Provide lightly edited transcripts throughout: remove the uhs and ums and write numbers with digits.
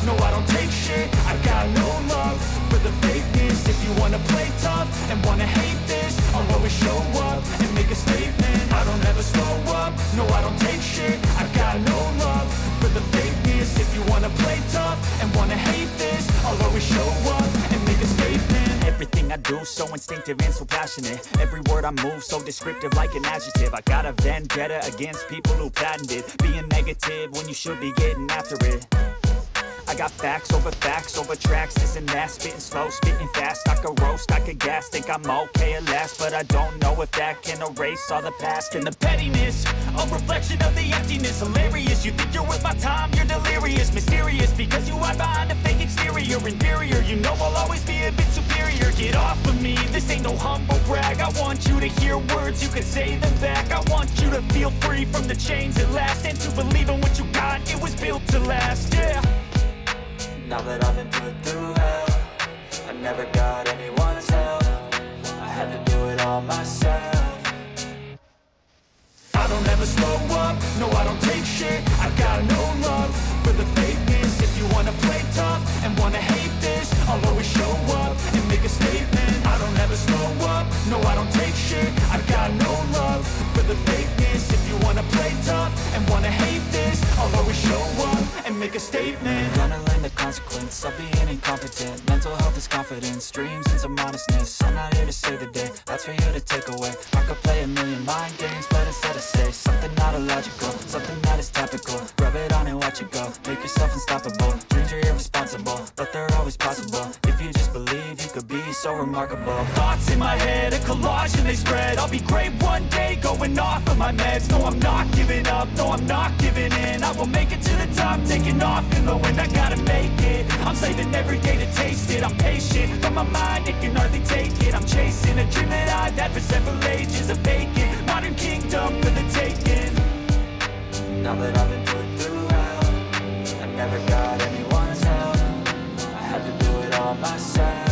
no I don't take shit. I got no love for the fakeness. If you wanna play tough and wanna hate this, I'll always show up and make a statement. I don't ever slow up, no I don't take shit. I got no love for the fakeness. If you wanna play tough and wanna hate this, I'll always show up and make a statement. Everything I do so instinctive and so passionate. Every word I move so descriptive like an adjective. I got a vendetta against people who patented being negative when you should be getting after it. I got facts over tracks, this and that. Spitting slow, spitting fast. I could roast, I could gas. Think I'm okay at last, but I don't know if that can erase all the past. And the pettiness, a reflection of the emptiness. Hilarious, you think you're worth my time, you're delirious. Mysterious, because you hide behind a fake exterior. Inferior, you know I'll always be a bit superior. Get off of me, this ain't no humble brag. I want you to hear words, you can say them back. I want you to feel free from the chains at last, and to believe in what you got, it was built to last, yeah. Now that I've been put through hell, I never got anyone's help. I had to do it all myself. I don't ever slow up, no I don't take shit. I got no love for the fakeness. If you wanna play tough and wanna hate this, I'll always show up and make a statement. I don't ever slow up, no I don't take shit. I got no love for the fakeness. If you wanna play tough and wanna hate this, I'll always show up and make a statement. Gonna learn the consequence of being incompetent. Mental health is confidence, dreams and some modestness. I'm not here to save the day, that's for you to take away. I could play a million mind games, but instead I say something not illogical, something that is topical. Rub it on and watch it go, make yourself unstoppable. Dreams are irresponsible, but they're always possible. If you just believe, you could be so remarkable. Thoughts in my head, a collage and they spread. I'll be great one day, going off of my meds. No I'm not giving up, no I'm not giving in. I will make it to the top, taking off in the wind. I gotta make it, I'm saving every day to taste it. I'm patient, but my mind, it can hardly take it. I'm chasing a dream that I've had for several ages. A vacant, modern kingdom for the taking. Now that I've been put through hell, I never got anyone's help. I had to do it all myself.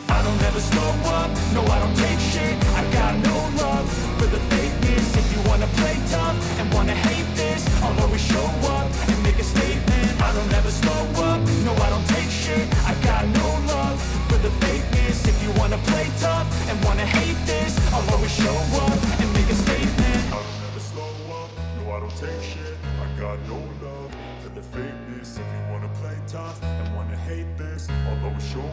I don't ever slow up, no I don't take shit. I got no love for the fakeness. If you wanna play tough and wanna hate this, I'll always show up and make a statement. I don't ever slow up, no I don't take shit. I got no love for the fakeness. If you wanna play tough and wanna hate this, I'll always show up and make a statement. I don't ever slow up, no I don't take shit. I got no love for the fakeness. If you wanna play tough and wanna hate this, I'll always show